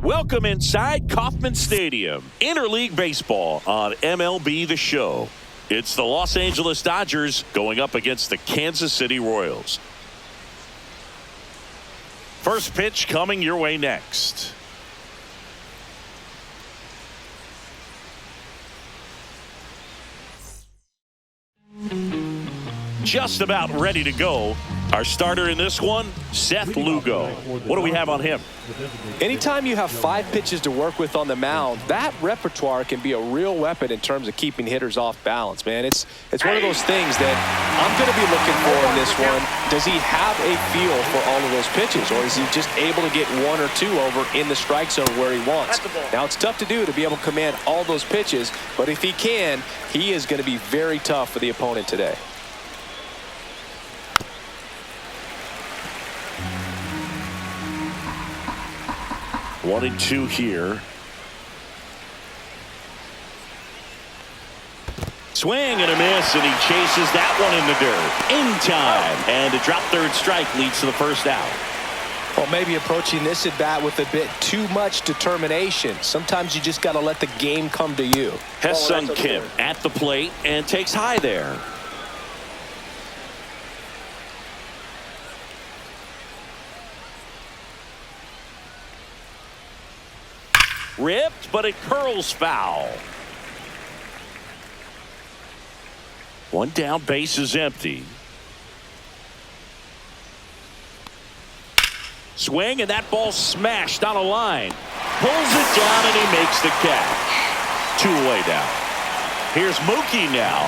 Welcome inside Kauffman Stadium. Interleague baseball on MLB The Show. It's the Los Angeles Dodgers going up against the Kansas City Royals. First pitch coming your way next. Just about ready to go. Our starter in this one, Seth Lugo. What do we have on him? Anytime you have 5 pitches to work with on the mound, that repertoire can be a real weapon in terms of keeping hitters off balance, man. It's one of those things that I'm going to be looking for in this one. Does he have a feel for all of those pitches, or is he just able to get 1 or 2 over in the strike zone where he wants? Now, it's tough to do to be able to command all those pitches, but if he can, he is going to be very tough for the opponent today. 1-2 here. Swing and a miss, and he chases that one in the dirt. In time. And a drop third strike leads to the first out. Well, maybe approaching this at bat with a bit too much determination. Sometimes you just got to let the game come to you. Hesung Kim at the plate and takes high there. Ripped, but it curls foul. One down, base is empty. Swing, and that ball smashed on a line. Pulls it down, and he makes the catch. 2 away now. Here's Mookie now.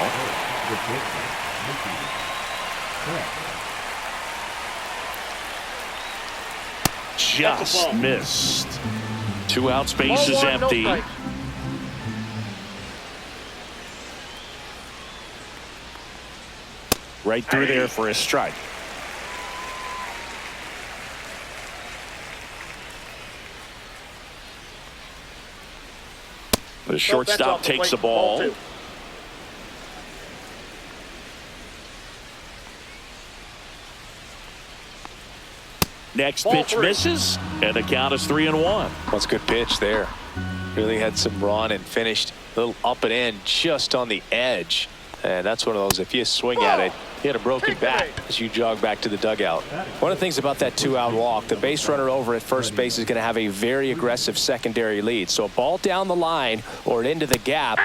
Just missed. 2 outs, base is empty. Right through there for a strike. The shortstop takes the ball. Next pitch misses, and the count is 3-1. That's a good pitch there. Really had some run and finished a little up and in just on the edge. And that's one of those, if you swing at it, you had a broken bat as you jog back to the dugout. One of the things about that 2-out walk, the base runner over at first base is going to have a very aggressive secondary lead. So a ball down the line or into the gap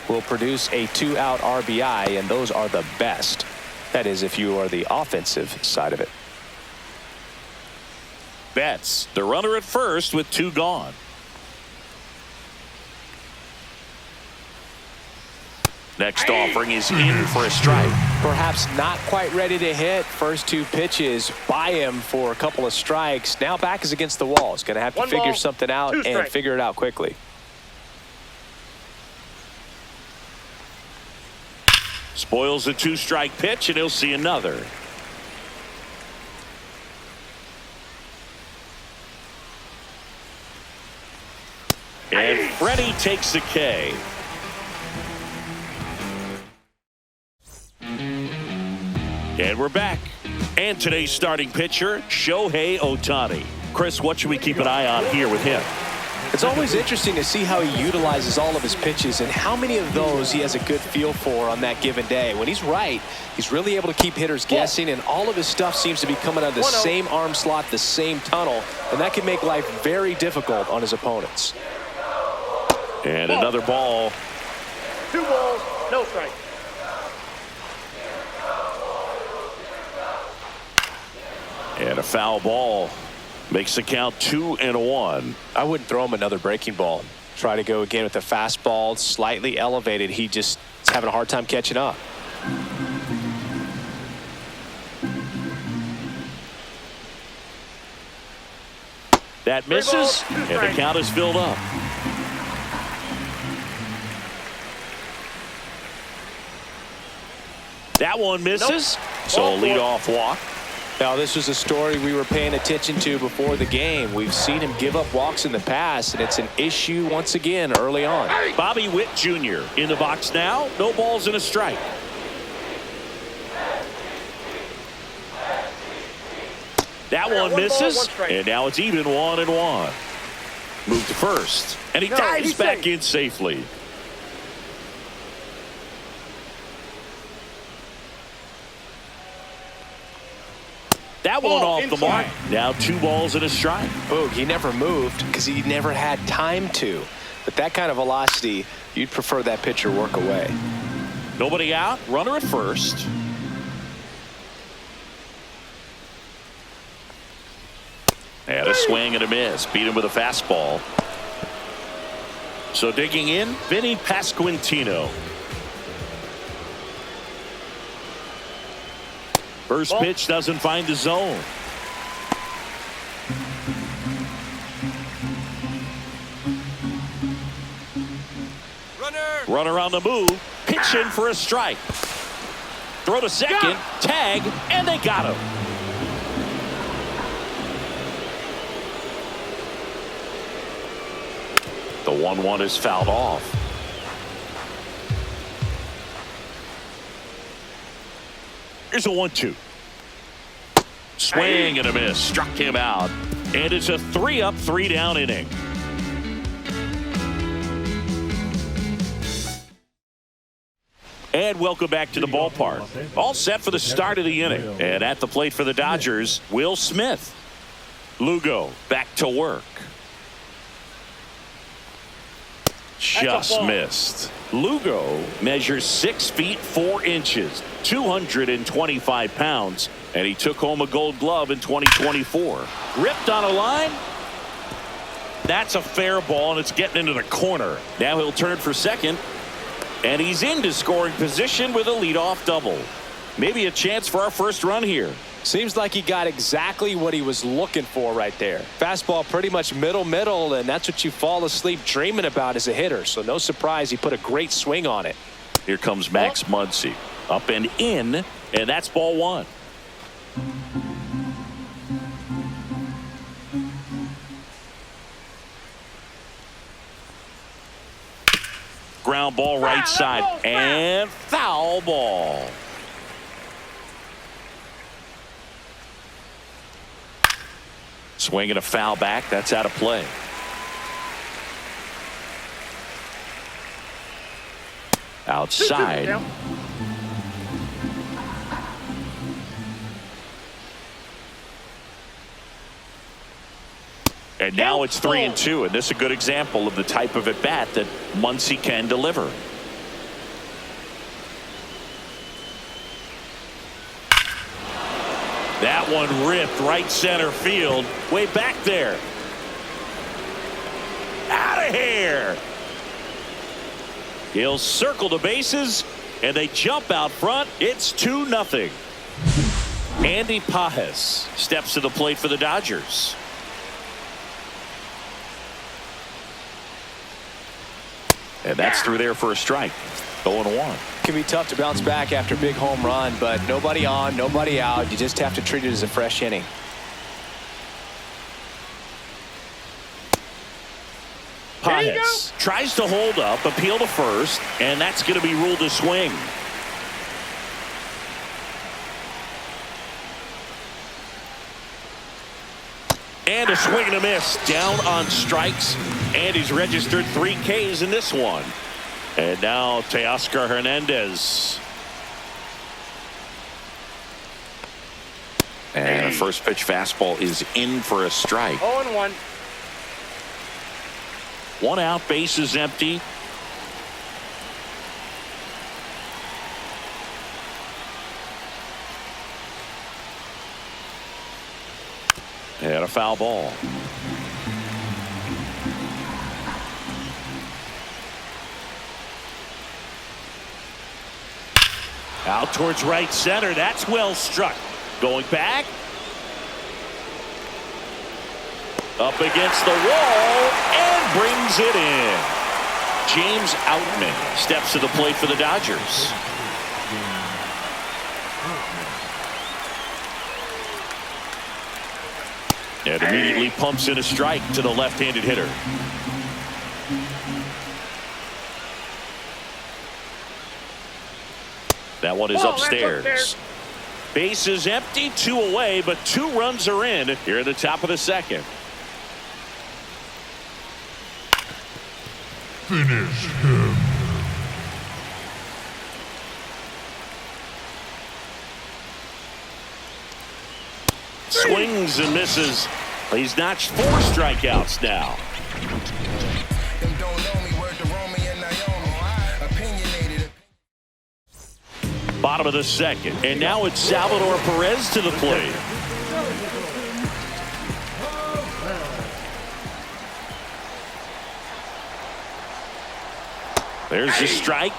will produce a 2-out RBI, and those are the best. That is, if you are the offensive side of it. Betts, the runner at first with 2 gone. Next offering is in for a strike. Perhaps not quite ready to hit. First 2 pitches by him for a couple of strikes. Now back is against the wall. He's going to have to figure something out and figure it out quickly. Spoils a 2-strike pitch, and he'll see another. And Freddie takes the K. And we're back. And today's starting pitcher, Shohei Ohtani. Chris, what should we keep an eye on here with him? It's always interesting to see how he utilizes all of his pitches and how many of those he has a good feel for on that given day. When he's right, he's really able to keep hitters guessing, and all of his stuff seems to be coming out of the same arm slot, the same tunnel, and that can make life very difficult on his opponents. And another ball. 2 balls, no strike. And a foul ball makes the count 2-1. I wouldn't throw him another breaking ball. Try to go again with a fastball, slightly elevated. He just is having a hard time catching up. That misses, and the count is filled up. That one misses, so a leadoff walk. Now, this was a story we were paying attention to before the game. We've seen him give up walks in the past, and it's an issue once again early on. Bobby Witt Jr. in the box now. No balls and a strike. That one misses, and now it's even 1-1. Move to first. And he dives back in safely. That one off the mark. Now 2 balls and a strike. Boog, he never moved because he never had time to. But that kind of velocity, you'd prefer that pitcher work away. Nobody out. Runner at first. And a swing and a miss. Beat him with a fastball. So digging in, Vinny Pasquantino. First pitch doesn't find the zone. Runner on the move. Pitch in for a strike. Throw to second. Tag. And they got him. The 1-1 is fouled off. Here's a 1-2. Swing and a miss. Struck him out. And it's a 3-up, 3-down inning. And welcome back to the ballpark. All set for the start of the inning. And at the plate for the Dodgers, Will Smith. Lugo back to work. Just missed. Lugo measures 6 feet 4 inches, 225 pounds, and he took home a Gold Glove in 2024. Ripped on a line. That's a fair ball, and it's getting into the corner. Now he'll turn for second, and he's into scoring position with a leadoff double. Maybe a chance for our first run here. Seems like he got exactly what he was looking for right there. Fastball pretty much middle, and that's what you fall asleep dreaming about as a hitter. So no surprise he put a great swing on it. Here comes Max Muncy. Up and in, and that's ball 1. Ground ball right side, and foul ball. Swing and a foul back. That's out of play. Outside. And now it's 3-2, and this is a good example of the type of at-bat that Muncy can deliver. That one ripped right center field, way back there. Out of here. He'll circle the bases, and they jump out front. It's 2-0. Andy Pages steps to the plate for the Dodgers. And that's through there for a strike. 0-1. Can be tough to bounce back after a big home run, but nobody on, nobody out. You just have to treat it as a fresh inning. Pages tries to hold up, appeal to first, and that's going to be ruled a swing. And a swing and a miss. Down on strikes, and he's registered 3 Ks in this one. And now Teoscar Hernandez. And a first pitch fastball is in for a strike. 0-1. 1 out, base is empty. And a foul ball. Out towards right center. That's well struck. Going back. Up against the wall and brings it in. James Outman steps to the plate for the Dodgers. And immediately pumps in a strike to the left-handed hitter. That one is upstairs. Base is empty, 2 away, but 2 runs are in here at the top of the second. Finish him. Swings and misses. He's notched 4 strikeouts now. Bottom of the second, and now it's Salvador Perez to the plate. There's the strike.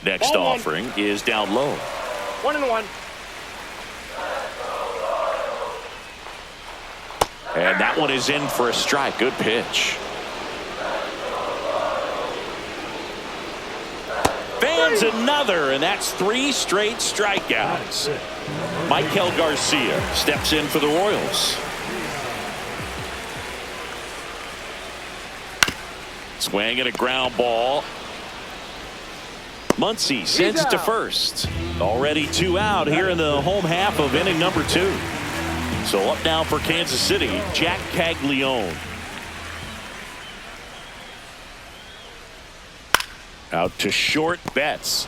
Next offering is down low. 1-1. And that one is in for a strike. Good pitch. Fans another, and that's 3 straight strikeouts. Michael Garcia steps in for the Royals. Swing and a ground ball. Muncy sends it to first. Already 2 out here in the home half of inning number 2. So up now for Kansas City, Jack Caglione. Out to short, Betts.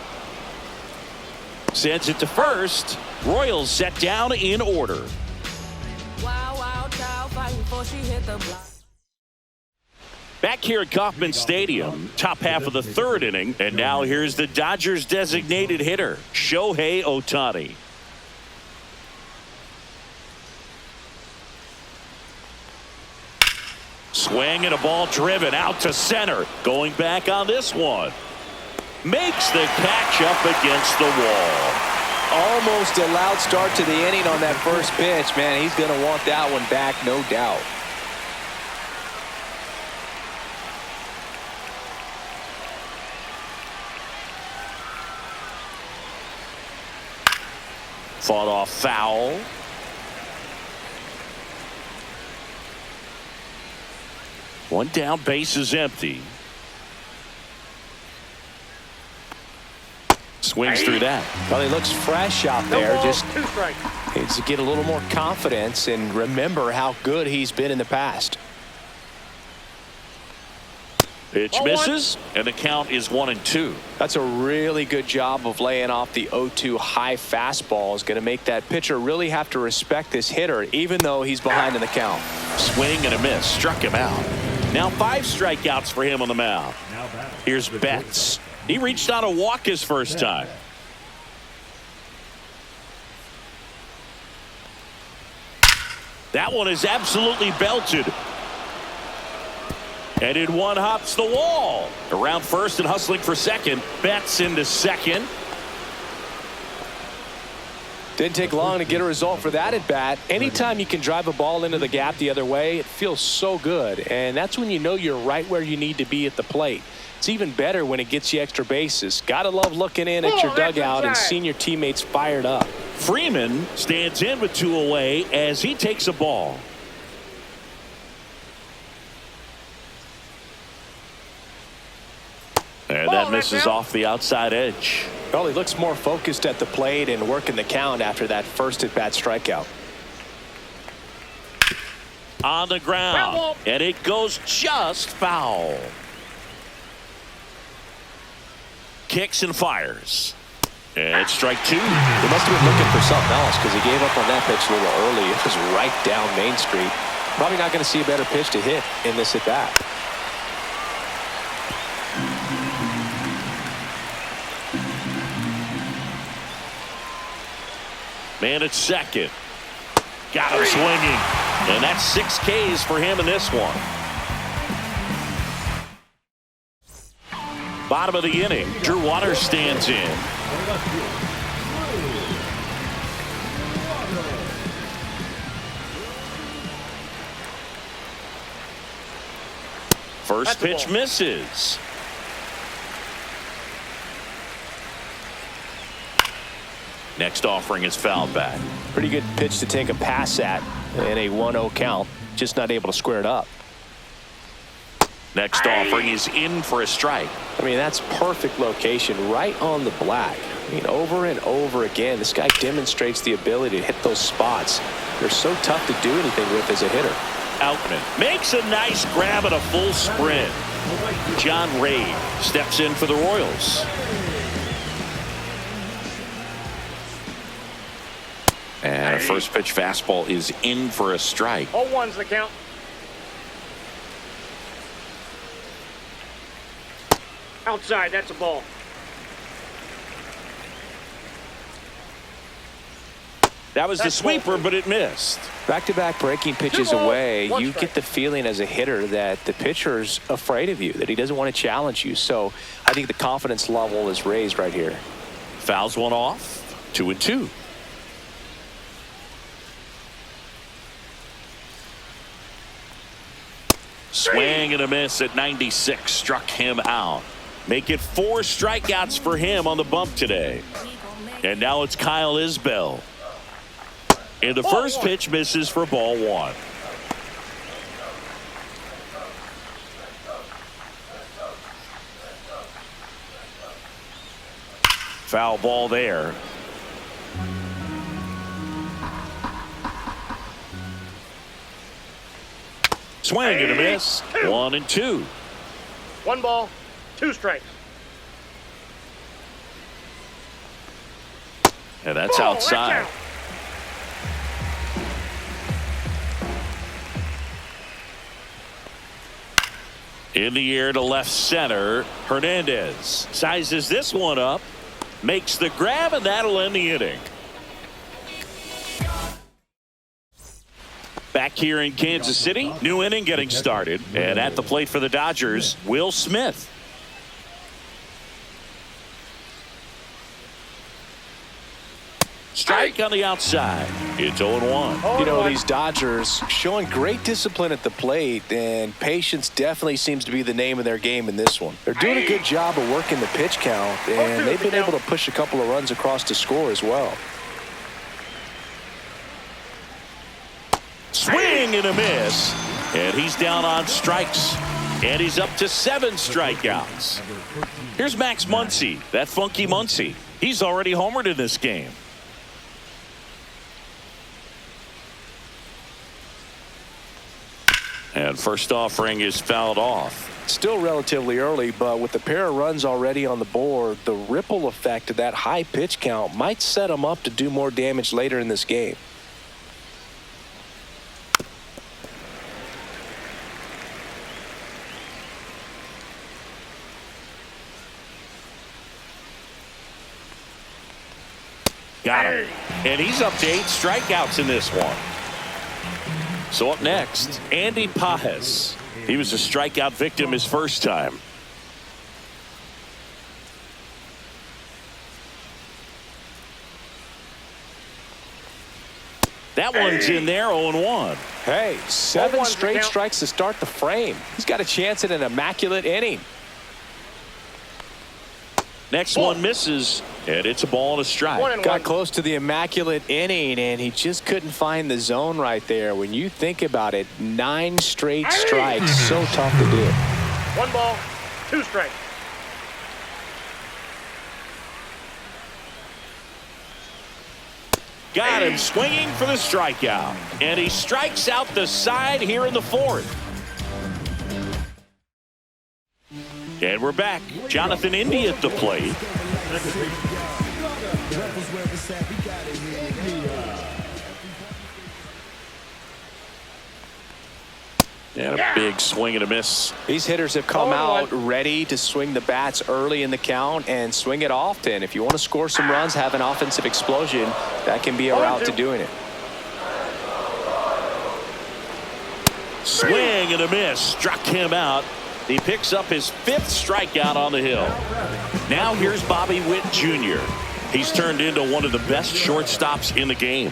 Sends it to first. Royals set down in order. Wow, wow, child fighting before she hit the block. Back here at Kauffman Stadium, top half of the 3rd inning, and now here's the Dodgers designated hitter, Shohei Ohtani. Swing and a ball driven out to center. Going back on this one. Makes the catch up against the wall. Almost a loud start to the inning on that first pitch. Man, he's going to want that one back, no doubt. Fought off foul. One down, base is empty. Swings through that. Well, he looks fresh out No there. balls, Just 2 strikes. needs to get a little more confidence and remember how good he's been in the past. Pitch misses, and the count is 1-2. That's a really good job of laying off the 0-2 high fastball. Is going to make that pitcher really have to respect this hitter, even though he's behind in the count. Swing and a miss, struck him out. Now 5 strikeouts for him on the mound. Here's Betts. He reached out a walk his first time. That one is absolutely belted. And in one hops the wall. Around first and hustling for second. Betts into second. Didn't take long to get a result for that at bat. Anytime you can drive a ball into the gap the other way, it feels so good. And that's when you know you're right where you need to be at the plate. It's even better when it gets you extra bases. Gotta love looking in at your dugout and seeing your teammates fired up. Freeman stands in with 2 away as he takes a ball. And that misses off the outside edge. Well, he looks more focused at the plate and working the count after that first at-bat strikeout. On the ground, and it goes just foul. Kicks and fires. And strike 2. He must have been looking for something else because he gave up on that pitch a little early. It was right down Main Street. Probably not going to see a better pitch to hit in this at-bat. Man at second. Got him swinging. And that's 6 Ks for him in this one. Bottom of the inning. Drew Waters stands in. First pitch misses. Next offering is fouled back. Pretty good pitch to take a pass at in a 1-0 count. Just not able to square it up. Next offering is in for a strike. I mean, that's perfect location right on the black. I mean, over and over again, this guy demonstrates the ability to hit those spots. They're so tough to do anything with as a hitter. Outman makes a nice grab at a full sprint. John Ray steps in for the Royals. And a first pitch fastball is in for a strike. 0-1's the count. Outside, that's a ball. That was the sweeper, but it missed. Back-to-back breaking pitches away, you get the feeling as a hitter that the pitcher's afraid of you, that he doesn't want to challenge you. So I think the confidence level is raised right here. Fouls one off. 2-2. Swing and a miss at 96. Struck him out. Make it 4 strikeouts for him on the bump today. And now it's Kyle Isbell. And the first pitch misses for ball 1. Foul ball there. Swing and a miss. 1-2. 1 ball, 2 strikes. And that's outside. In the air to left center. Hernandez sizes this one up. Makes the grab, and that'll end the inning. Back here in Kansas City, new inning getting started. And at the plate for the Dodgers, Will Smith. Strike on the outside. It's 0-1. You know, these Dodgers showing great discipline at the plate, and patience definitely seems to be the name of their game in this one. They're doing a good job of working the pitch count, and they've been able to push a couple of runs across to score as well. Swing and a miss. And he's down on strikes. And he's up to 7 strikeouts. Here's Max Muncy, that funky Muncy. He's already homered in this game. And first offering is fouled off. Still relatively early, but with a pair of runs already on the board, the ripple effect of that high pitch count might set him up to do more damage later in this game. Got him. And he's up to 8 strikeouts in this one. So up next, Andy Pajes. He was a strikeout victim his first time. That one's in there, 0-1. Hey, 7 straight strikes to start the frame. He's got a chance at an immaculate inning. Next one misses, and it's a ball and a strike. Got close to the immaculate inning, and he just couldn't find the zone right there. When you think about it, 9 straight strikes, so tough to do. 1 ball, 2 strikes. Got him swinging for the strikeout, and he strikes out the side here in the 4th. And we're back. Jonathan Indy at the plate. And a big swing and a miss. These hitters have come out ready to swing the bats early in the count and swing it often. If you want to score some runs, have an offensive explosion, that can be a route to doing it. Swing and a miss. Struck him out. He picks up his 5th strikeout on the hill. Now here's Bobby Witt Jr. He's turned into one of the best shortstops in the game.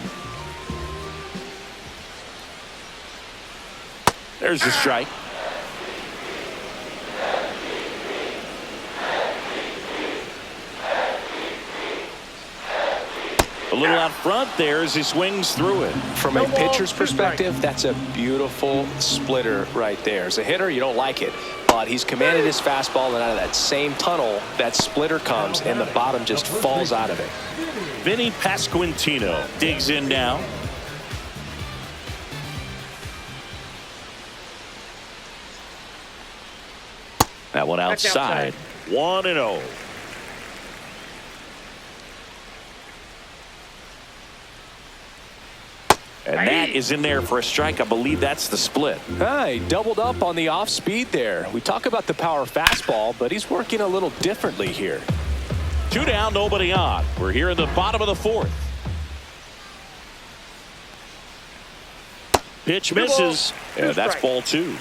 There's the strike. A little out front there as he swings through it. From a pitcher's perspective, that's a beautiful splitter right there. As a hitter, you don't like it, but he's commanded his fastball, and out of that same tunnel, that splitter comes, and the bottom just falls out of it. Vinny Pasquantino digs in now. That one outside. 1-0. And that is in there for a strike. I believe that's the split. He doubled up on the off speed there. We talk about the power fastball, but he's working a little differently here. 2 down, nobody on. We're here in the bottom of the 4th. Pitch misses. And that's ball 2.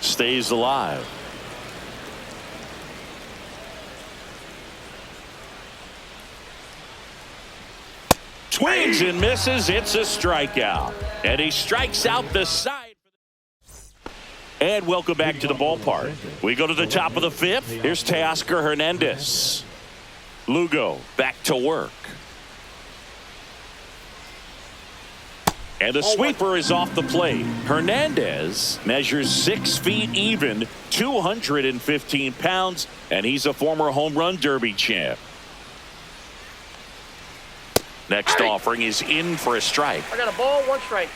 Stays alive. Swings and misses. It's a strikeout. And he strikes out the side. And welcome back to the ballpark. We go to the top of the 5th. Here's Teoscar Hernandez. Lugo back to work. And the sweeper is off the plate. Hernandez measures 6 feet even, 215 pounds, and he's a former home run derby champ. Next offering is in for a strike. I got a ball, 1 strike.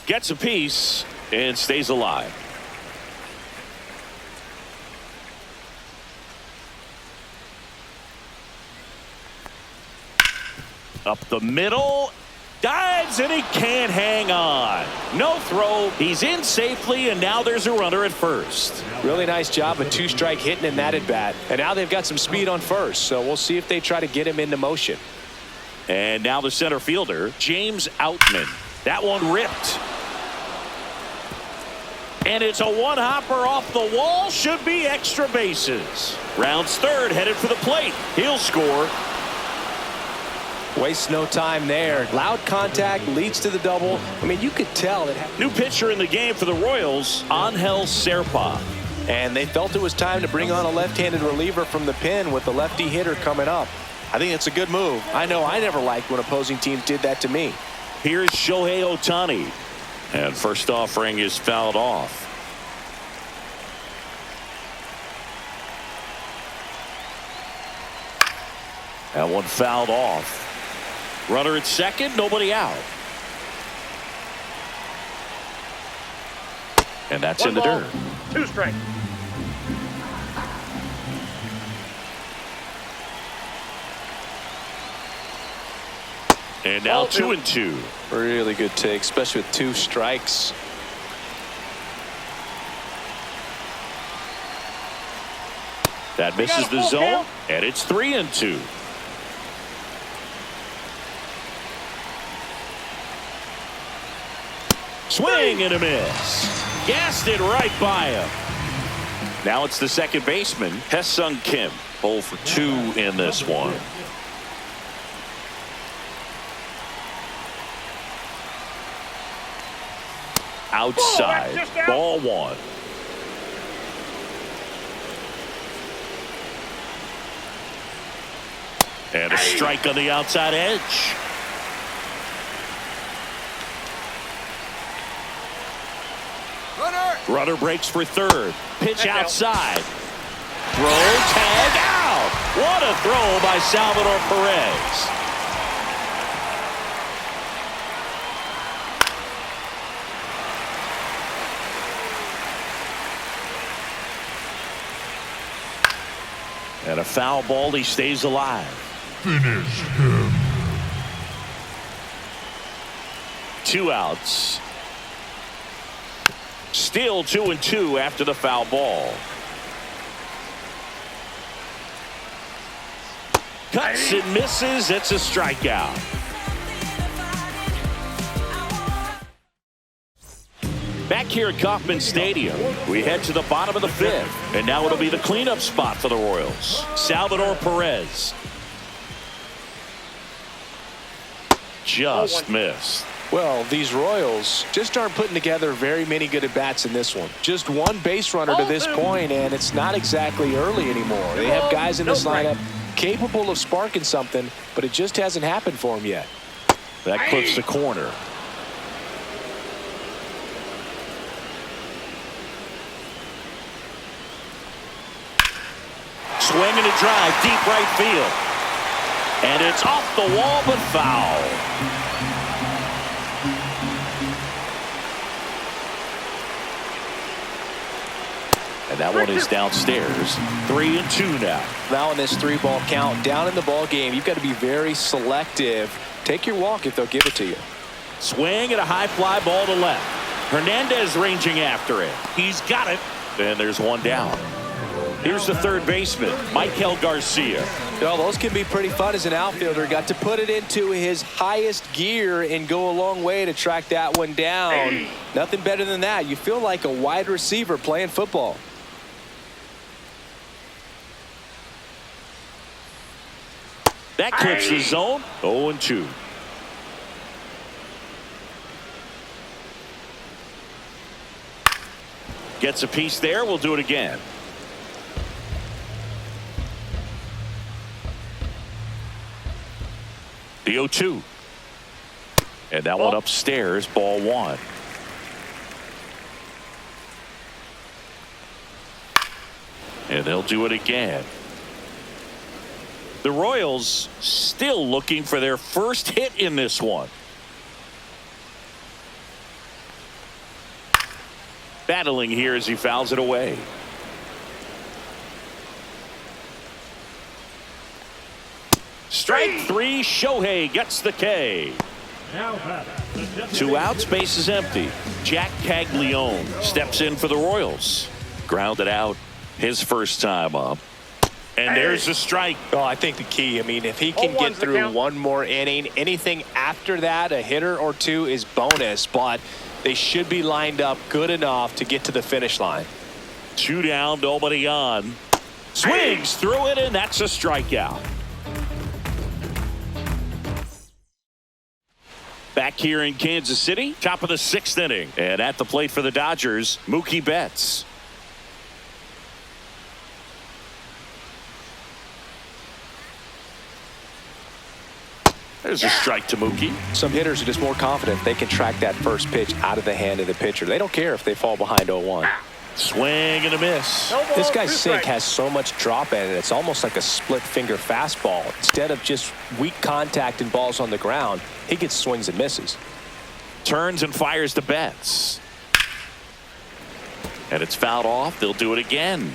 Gets a piece and stays alive. Up the middle. Dives and he can't hang on. No throw. He's in safely, and now there's a runner at first. Really nice job of 2-strike hitting in that at bat. And now they've got some speed on first, so we'll see if they try to get him into motion. And now the center fielder, James Outman. That one ripped. And it's a one-hopper off the wall. Should be extra bases. Rounds third, headed for the plate. He'll score. Wastes no time there. Loud contact leads to the double. I mean, you could tell it. New pitcher in the game for the Royals, Angel Serpa. And they felt it was time to bring on a left-handed reliever from the pen with the lefty hitter coming up. I think it's a good move. I know I never liked when opposing teams did that to me. Here's Shohei Ohtani. And first offering is fouled off. That one fouled off. Runner at second, nobody out. And that's in the dirt. 2 strikes. And now 2-2. Really good take, especially with 2 strikes. That misses the zone, and it's 3-2. Swing and a miss. Gassed it right by him. Now it's the second baseman, Hesung Kim. 0 for 2 in this one. Outside, ball 1. And a strike on the outside edge. Runner breaks for third. Pitch outside. Throw, tag out. What a throw by Salvador Perez. And a foul ball, he stays alive. Finish him. 2 outs. Still 2-2 after the foul ball. Cuts and misses. It's a strikeout. Back here at Kauffman Stadium, we head to the bottom of the fifth. And now it'll be the cleanup spot for the Royals. Salvador Perez. Just missed. Well, these Royals just aren't putting together very many good at-bats in this one. Just one base runner to this point, and it's not exactly early anymore. They have guys in this lineup capable of sparking something, but it just hasn't happened for them yet. That clips the corner. Swing and a drive, deep right field. And it's off the wall, but foul. And that one is downstairs. 3-2 now. Now in this 3-ball count, down in the ball game, you've got to be very selective. Take your walk if they'll give it to you. Swing and a high fly ball to left. Hernandez ranging after it. He's got it. And there's one down. Here's the third baseman, Michael Garcia. You know, those can be pretty fun as an outfielder. Got to put it into his highest gear and go a long way to track that one down. Nothing better than that. You feel like a wide receiver playing football. That clips the zone. 0-2. Gets a piece there. We'll do it again. The 0-2. And that one upstairs, ball one. And they'll do it again. The Royals still looking for their first hit in this one. Battling here as he fouls it away. Strike three, Shohei gets the K. 2 outs, base is empty. Jack Caglione steps in for the Royals. Grounded out his first time up. And there's a strike. Oh, I think the key, I mean, if he can get through one more inning, anything after that, a hitter or two is bonus, but they should be lined up good enough to get to the finish line. 2 down, nobody on. Swings through it, and that's a strikeout. Back here in Kansas City, top of the 6th inning. And at the plate for the Dodgers, Mookie Betts. There's a strike to Mookie. Some hitters are just more confident they can track that first pitch out of the hand of the pitcher. They don't care if they fall behind 0-1. Swing and a miss. This guy's sink has so much drop in it. It's almost like a split finger fastball. Instead of just weak contact and balls on the ground, he gets swings and misses. Turns and fires to Betts. And it's fouled off. They'll do it again.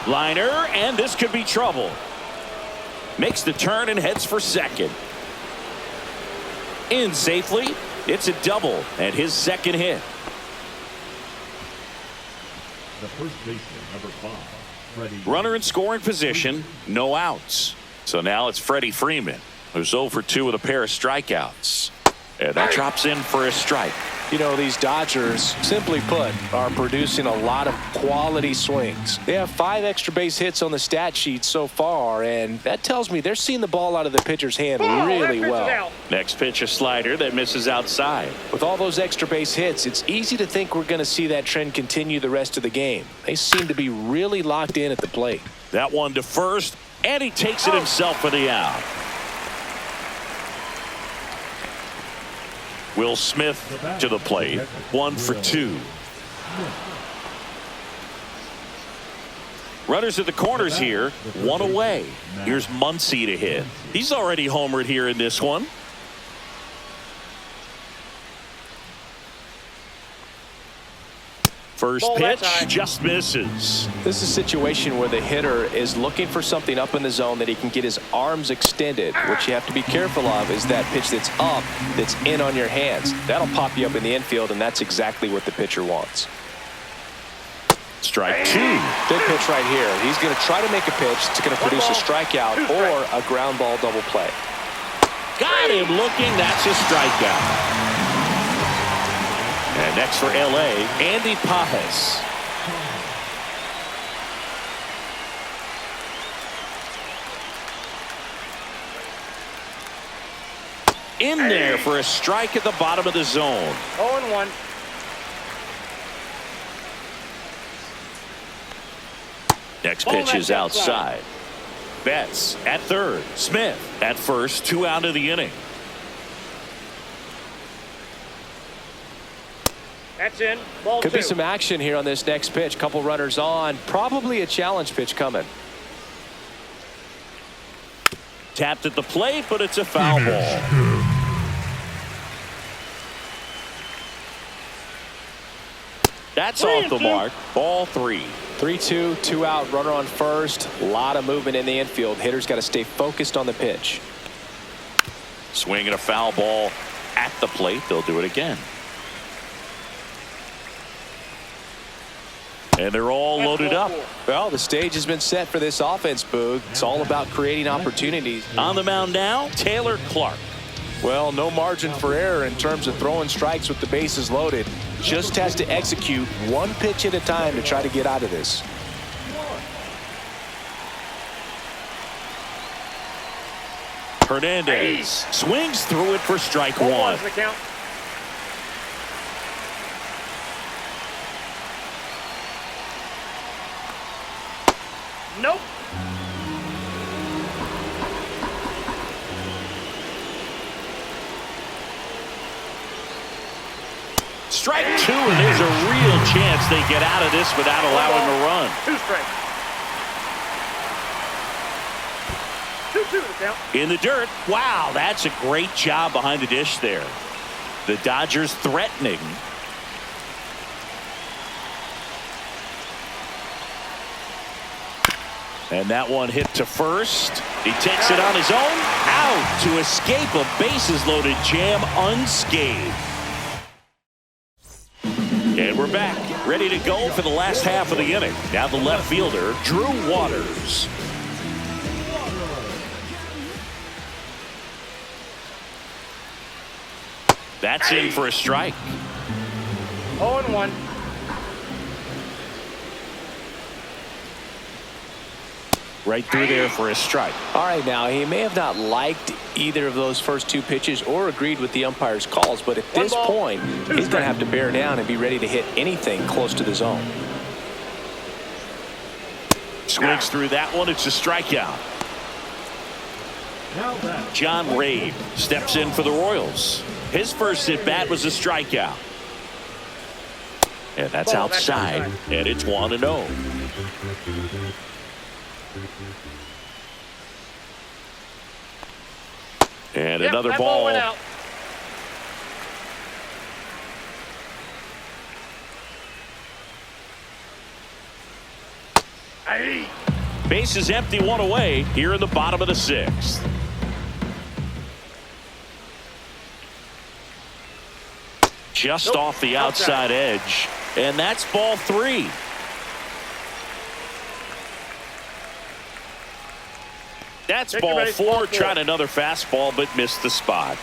Liner, and this could be trouble. Makes the turn and heads for second. In safely. It's a double and his second hit. The first baseman, number 5, Freddie. Runner in scoring position, no outs. So now it's Freddie Freeman, who's 0 for 2 with a pair of strikeouts. And that drops in for a strike. You know, these Dodgers, simply put, are producing a lot of quality swings. They have 5 extra base hits on the stat sheet so far, and that tells me they're seeing the ball out of the pitcher's hand really well. Next pitch, a slider that misses outside. With all those extra base hits, it's easy to think we're going to see that trend continue the rest of the game. They seem to be really locked in at the plate. That one to first, and he takes it himself for the out. Will Smith to the plate, 1 for 2. Runners at the corners here, 1 away. Here's Muncy to hit. He's already homered here in this one. First Ball that pitch side. just misses. This is a situation where the hitter is looking for something up in the zone that he can get his arms extended. What you have to be careful of is that pitch that's up, that's in on your hands. That'll pop you up in the infield, and that's exactly what the pitcher wants. Strike two. Big pitch right here. He's going to try to make a pitch that's going to produce a strikeout or a ground ball double play. Got him looking. That's a strikeout. And next for L.A., Andy Pajes. In there for a strike at the bottom of the zone. 0-1. Next Ball pitch is that's outside. outside. Betts at third. Smith at first. 2 out of the inning. That's in. Ball Could two. be some action here on this next pitch. Couple runners on. Probably a challenge pitch coming. Tapped at the plate, but it's a foul ball. That's off the mark. Ball 3. 3-2, 2 out, runner on first. A lot of movement in the infield. Hitter's got to stay focused on the pitch. Swinging a foul ball at the plate. They'll do it again. And they're all loaded up. Well, the stage has been set for this offense, Boog. It's all about creating opportunities. On the mound now, Taylor Clark. Well, no margin for error in terms of throwing strikes with the bases loaded. Just has to execute one pitch at a time to try to get out of this. Hernandez swings through it for strike 1. 1's the count. Nope. Strike 2, and there's a real chance they get out of this without allowing a run. 2 strikes. 2-2 the count. In the dirt. Wow, that's a great job behind the dish there. The Dodgers threatening. And that one hit to first. He takes it on his own. Out to escape a bases-loaded jam unscathed. And we're back, ready to go for the last half of the inning. Now the left fielder, Drew Waters. That's in for a strike. 0-1. Right through there for a strike. All right, now, he may have not liked either of those first 2 pitches or agreed with the umpire's calls, but at this point, he's going to have to bear down and be ready to hit anything close to the zone. Swings through that one. It's a strikeout. John Ray steps in for the Royals. His first at-bat was a strikeout. And that's outside. And it's 1-0. And another that ball. went out. Base is empty, 1 away here in the bottom of the 6th. Just off the outside edge. And that's ball 3. That's ball 4. Tried another fastball, but missed the spot.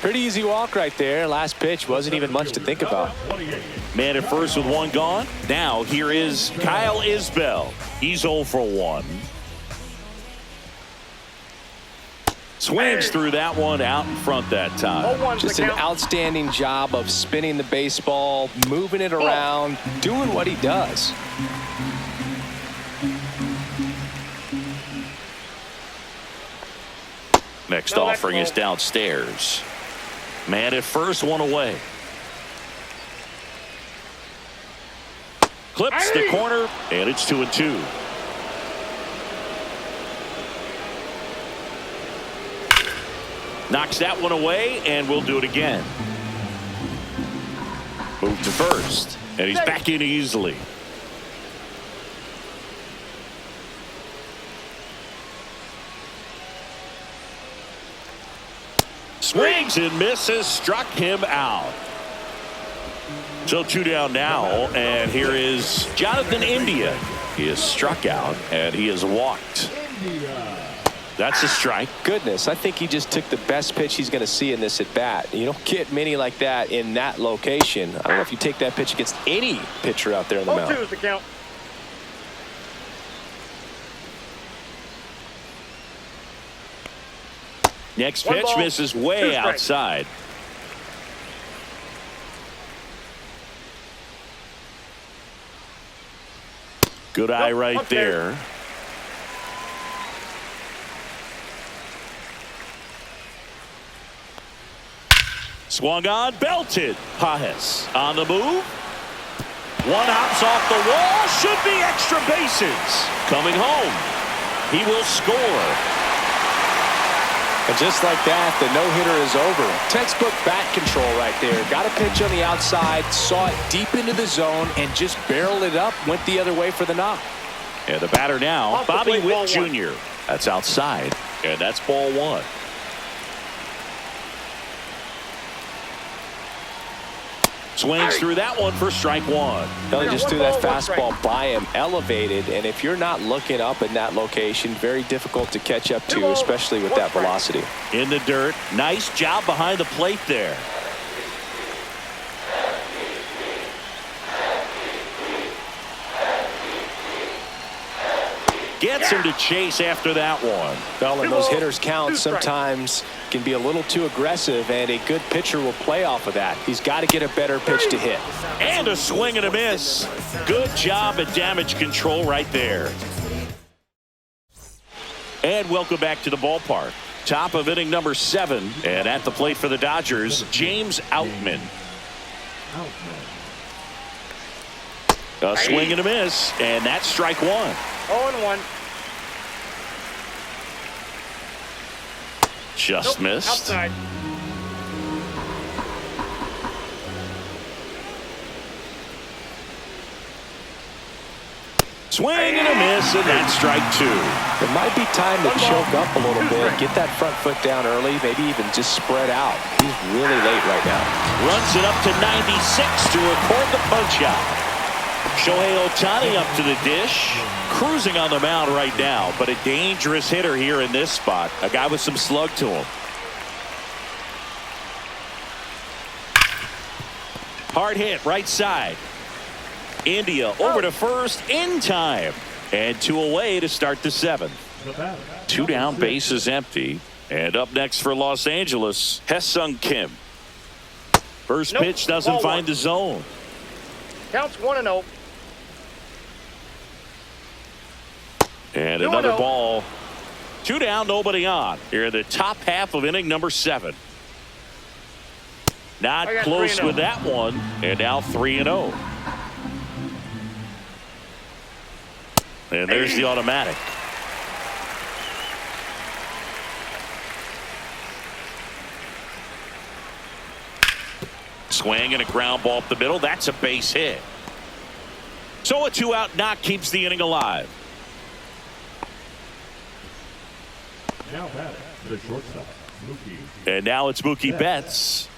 Pretty easy walk right there. Last pitch wasn't even much to think about. Man at first with 1 gone. Now here is Kyle Isbell. He's 0 for 1. Swings through that one out in front that time. Just an outstanding job of spinning the baseball, moving it around, doing what he does. Next offering is downstairs. Man at first, 1 away. Clips the corner, and it's 2-2. Knocks that one away, and we'll do it again. Move to first. And he's back in easily. Swings and misses, struck him out. So 2 down now, and here is Jonathan India. He is struck out, and he is walked. That's a strike. Goodness, I think he just took the best pitch he's going to see in this at bat. You don't get many like that in that location. I don't know if you take that pitch against any pitcher out there in the mound. 0-2 is the count. Next One pitch ball, misses 2 way strikes. outside. Good eye right up there. there. Swung on, belted. Pajes on the move. One hops off the wall. Should be extra bases. Coming home. He will score. And just like that, the no-hitter is over. Textbook bat control right there. Got a pitch on the outside, saw it deep into the zone, and just barreled it up, went the other way for the knock. And the batter now, Off the Bobby plate, ball Witt Jr. That's outside, and that's ball 1. Swings through that one for strike 1. He just one threw that ball, one strike. fastball by him, elevated, and if you're not looking up in that location, very difficult to catch up 2 to, balls, especially with 1 that strike. velocity. In the dirt. Nice job behind the plate there. Gets him to chase after that one. Well, and 2 those balls, hitters count 2 strikes. sometimes can be a little too aggressive, and a good pitcher will play off of that. He's got to get a better pitch to hit. And a swing and a miss. Good job at damage control right there. And welcome back to the ballpark. Top of inning number 7. And at the plate for the Dodgers, James Outman. A swing and a miss. And that's strike 1. 0-1. Just Nope, missed. outside. Swing and a miss, and that's strike 2. It might be time to choke up a little bit, get that front foot down early, maybe even just spread out. He's really late right now. Runs it up to 96 to record the punch out. Shohei Ohtani up to the dish. Cruising on the mound right now, but a dangerous hitter here in this spot. A guy with some slug to him. Hard hit right side. India over to first in time. And 2 away to start the 7th. 2 down, base is empty. And up next for Los Angeles, Hae-Sung Kim. First Nope, pitch doesn't ball find 1. the zone. Counts 1-0. And 2-0. another ball. 2 down, nobody on. Here in the top half of inning number 7. Not I got close 3-0. with that one. And now 3-0. And there's the automatic. Swing and a ground ball up the middle. That's a base hit. So a 2-out knock keeps the inning alive. Now batting, the shortstop, Mookie. And now it's Mookie Betts.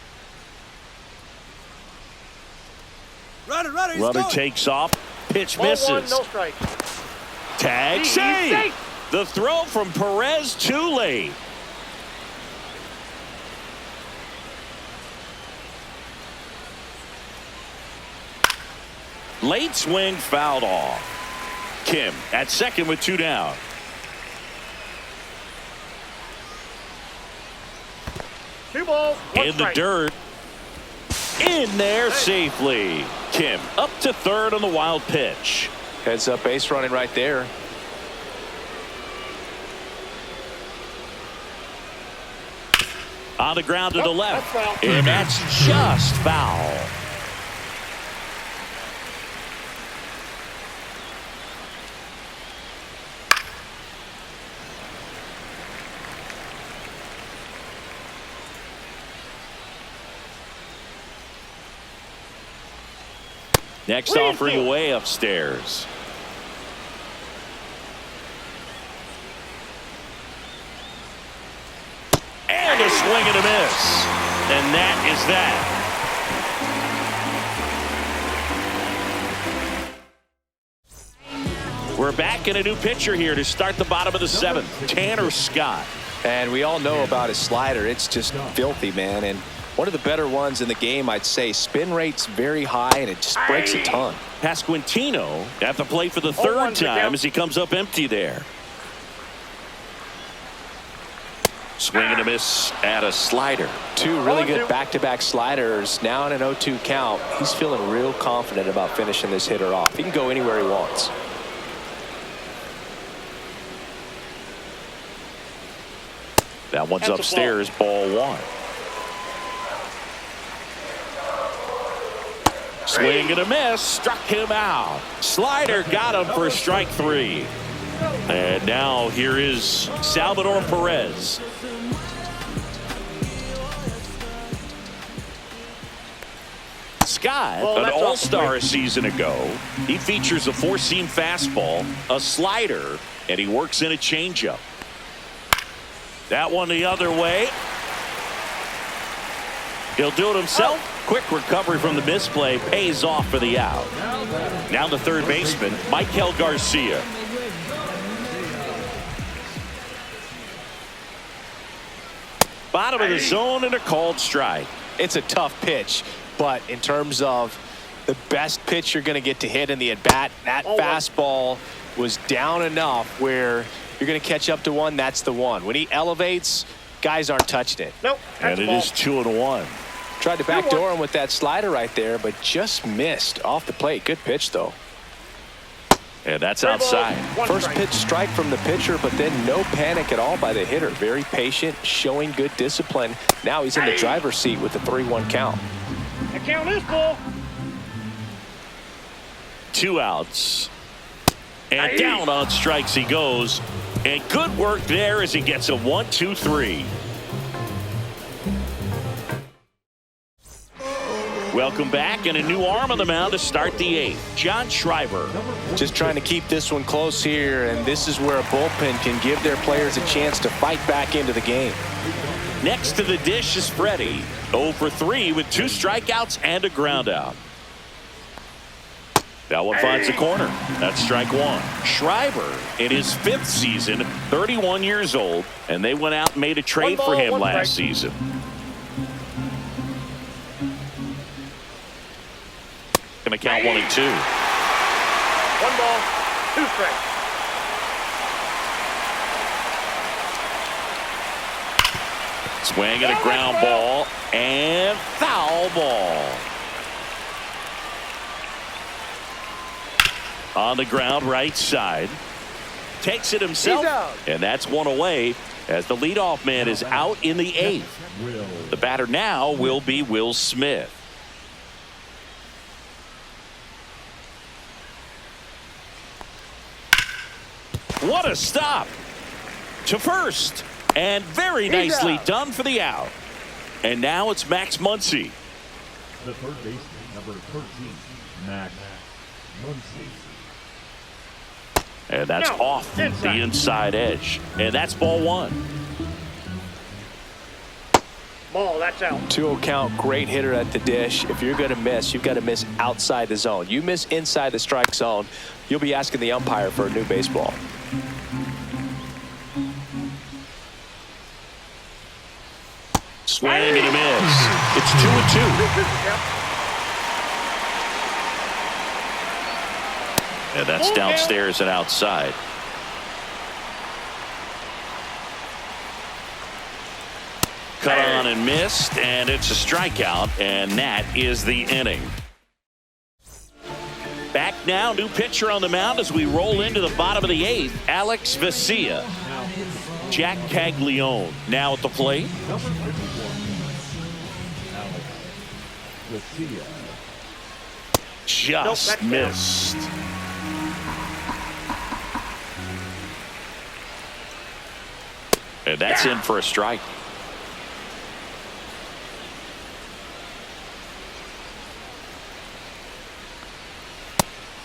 Runner takes off. Pitch Ball 1, misses. no strike. Tag He's save. safe. The throw from Perez too late. Late swing fouled off. Kim at second with 2 down. Two balls, one In the strike. dirt. In there safely. Kim up to third on the wild pitch. Heads up base running right there. On the ground to the left. That's foul. And that's just foul. Next offering way upstairs. And a swing and a miss. And that is that. We're back in a new pitcher here to start the bottom of the seventh. Tanner Scott. And we all know about his slider. It's just filthy, man. And one of the better ones in the game, I'd say. Spin rate's very high, and it just breaks a ton. Pasquantino at the plate for the third time as he comes up empty there. Swing and a miss at a slider. Two really good back-to-back sliders. Now in an 0-2 count. He's feeling real confident about finishing this hitter off. He can go anywhere he wants. That one's upstairs, ball one. Swing and a miss, struck him out. Slider got him for strike three. And now here is Salvador Perez. Scott, an all-star a season ago. He features a four-seam fastball, a slider, and he works in a changeup. That one the other way. He'll do it himself. Quick recovery from the misplay pays off for the out. Now the third baseman, Michael Garcia. Bottom of the zone and a called strike. It's a tough pitch, but in terms of the best pitch you're going to get to hit in the at-bat, that fastball was down enough where you're going to catch up to one. That's the one. When he elevates, guys aren't touching it. Nope. And it is 2-1. Tried to backdoor him with that slider right there, but just missed off the plate. Good pitch, though. And that's outside. First pitch strike from the pitcher, but then no panic at all by the hitter. Very patient, showing good discipline. Now he's in the driver's seat with the 3-1 count. The count is ball. 2 outs. And down on strikes he goes. And good work there as he gets a 1-2-3. Welcome back, and a new arm on the mound to start the 8th. John Schreiber. Just trying to keep this one close here, and this is where a bullpen can give their players a chance to fight back into the game. Next to the dish is Freddie. 0 for 3 with 2 strikeouts and a ground out. That one finds the corner. That's strike one. Schreiber in his 5th season, 31 years old, and they went out and made a trade for him last season. Going to count 1 and 2. 1 ball, 2 strikes. Swing and a ground ball and foul ball. On the ground right side. Takes it himself. And that's one away as the leadoff man is out in the 8th. The batter now will be Will Smith. What a stop to first. And very nicely done for the out. And now it's Max Muncy. The third baseman, number 13, Max Muncy. And that's off the inside edge. And that's ball one. Ball, that's out. 2-0 count, great hitter at the dish. If you're going to miss, you've got to miss outside the zone. You miss inside the strike zone, you'll be asking the umpire for a new baseball. Swing and a miss. It's 2-2. And that's downstairs and outside. Cut on and missed, and it's a strikeout, and that is the inning. Back now, new pitcher on the mound as we roll into the bottom of the 8th, Alex Vesia. Jack Caglione now at the plate. Number 51, Alex Vesia. Just missed. And that's in for a strike.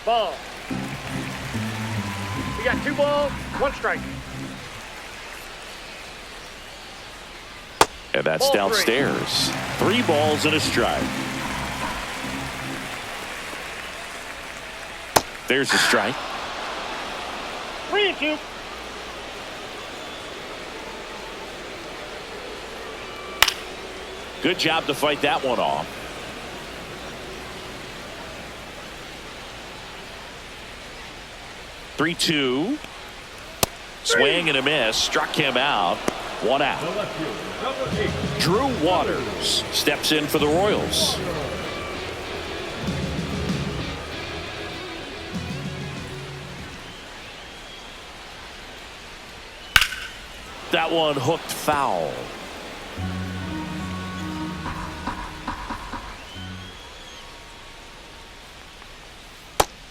Ball. You got 2 balls, 1 strike. And that's Ball 3. downstairs. 3 balls and a strike. There's a strike. 3-2. Good job to fight that one off. Three-two. Swing and a miss. Struck him out. 1 out. The left fielder, number 8. Drew Waters steps in for the Royals. That one hooked foul.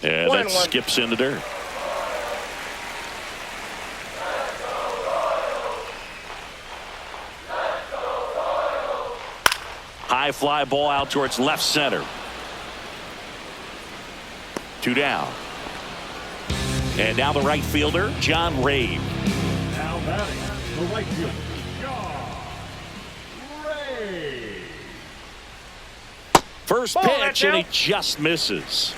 And that 1-1. skips in the dirt. High fly ball out towards left center. 2 down. And now the right fielder, John Ray. Now batting, the right fielder, John Ray. First Ball, pitch, that's and he out. just misses.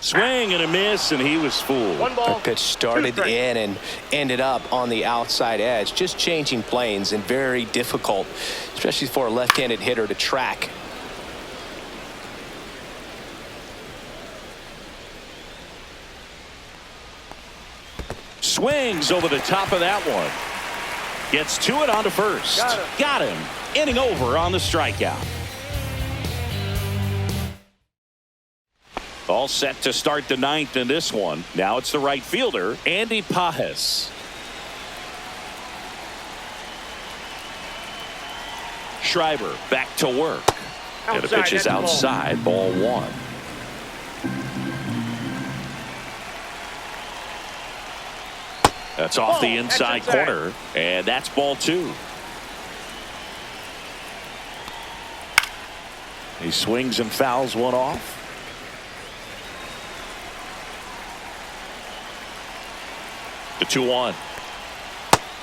Swing and a miss, and he was fooled. 1 ball. That pitch started 2 strikes. in and ended up on the outside edge. Just changing planes and very difficult, especially for a left-handed hitter to track. Swings over the top of that one. Gets to it onto first. Got him. Inning over on the strikeout. All set to start the 9th in this one. Now it's the right fielder, Andy Pajes. Schreiber back to work. And the pitch is that's a ball. outside, ball 1. That's off the inside corner, and that's ball 2. He swings and fouls one off. The 2-1.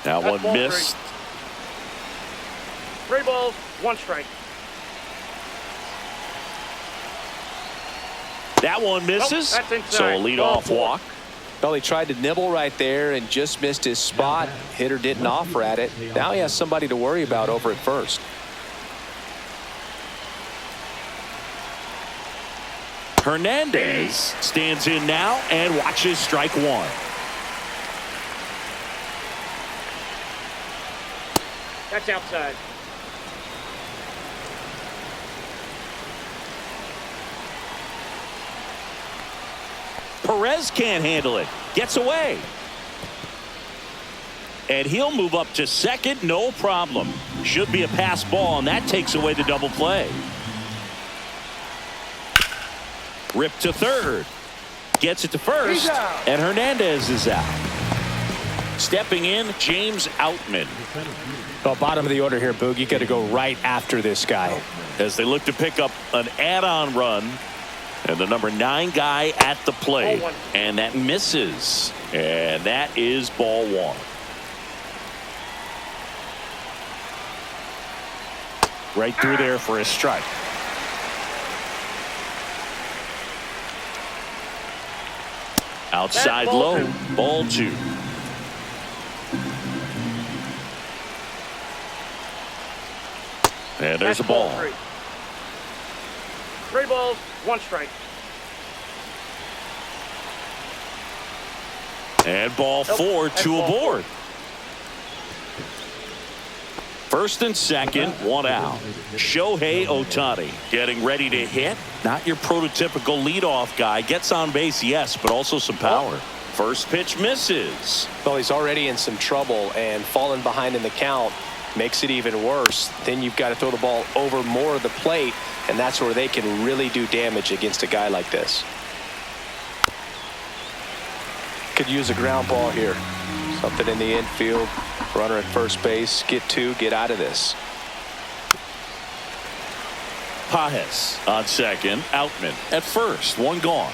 Now That's one ball missed. 3 balls, 1 strike. That one misses. Nope, that's inside. So a leadoff Ball 4. walk. Well, he tried to nibble right there and just missed his spot. Hitter didn't offer at it. Now he has somebody to worry about over at first. Hernandez stands in now and watches strike 1. That's outside. Perez can't handle it. Gets away. And he'll move up to second, no problem. Should be a pass ball, and that takes away the double play. Rip to third. Gets it to first, and Hernandez is out. Stepping in, James Outman. Well, bottom of the order here, Boog. You got to go right after this guy. As they look to pick up an add-on run. And the number 9 guy at the plate. Ball 1. And that misses. And that is ball 1. Right through there for a strike. Outside That's ball low. 2. Ball 2. And there's That's a ball. 3. 3 balls, 1 strike. And ball 4, that's 2 ball aboard. First and second, 1 out. Shohei Ohtani getting ready to hit. Not your prototypical leadoff guy. Gets on base, yes, but also some power. First pitch misses. Well, he's already in some trouble, and falling behind in the count makes it even worse. Then you've got to throw the ball over more of the plate, and that's where they can really do damage against a guy like this. Could use a ground ball here. Something in the infield. Runner at first base. Get two. Get out of this. Pajes on second. Outman at first. One gone.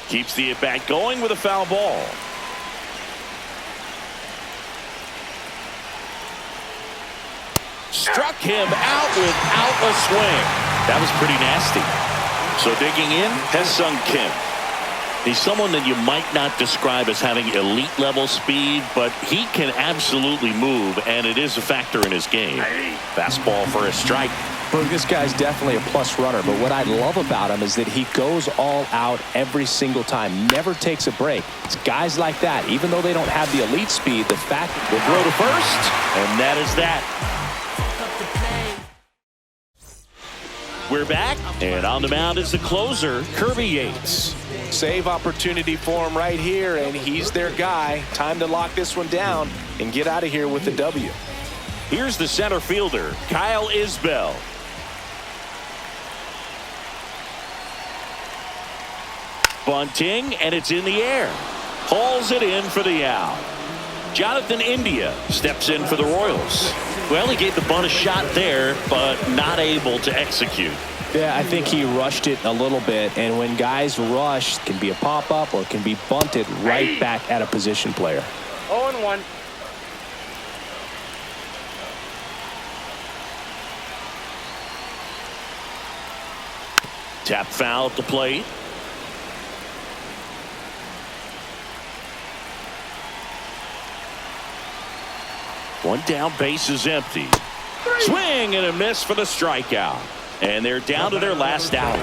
Keeps the at-bat going with a foul ball. Struck him out without a swing. That was pretty nasty. So digging in, Ha-Seong Kim. He's someone that you might not describe as having elite level speed, but he can absolutely move, and it is a factor in his game. Fastball for a strike. Well, this guy's definitely a plus runner, but what I love about him is that he goes all out every single time, never takes a break. It's guys like that, even though they don't have the elite speed, the fact will throw to first, and that is that. We're back, and on the mound is the closer, Kirby Yates. Save opportunity for him right here, and he's their guy. Time to lock this one down and get out of here with the W. Here's the center fielder, Kyle Isbell. Bunting, and it's in the air. Hauls it in for the out. Jonathan India steps in for the Royals. Well, he gave the bunt a shot there, but not able to execute. Yeah, I think he rushed it a little bit, and when guys rush, it can be a pop-up or it can be bunted right back at a position player. 0-1. Tap foul at the plate. One down, base is empty. Swing and a miss for the strikeout. And they're down to their last out.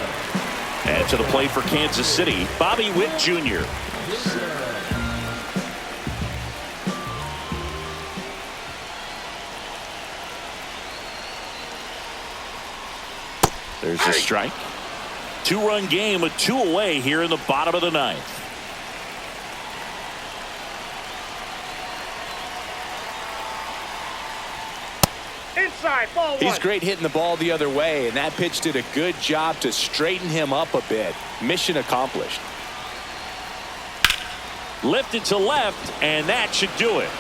And to the plate for Kansas City, Bobby Witt Jr. There's a strike. Two-run game with two away here in the bottom of the ninth. Inside, ball one. He's great hitting the ball the other way, and that pitch did a good job to straighten him up a bit. Mission accomplished. Lifted to left, and that should do it.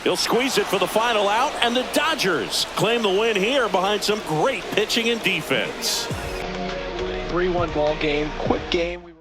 He'll squeeze it for the final out, and the Dodgers claim the win here behind some great pitching and defense. 3-1 ball game, quick game.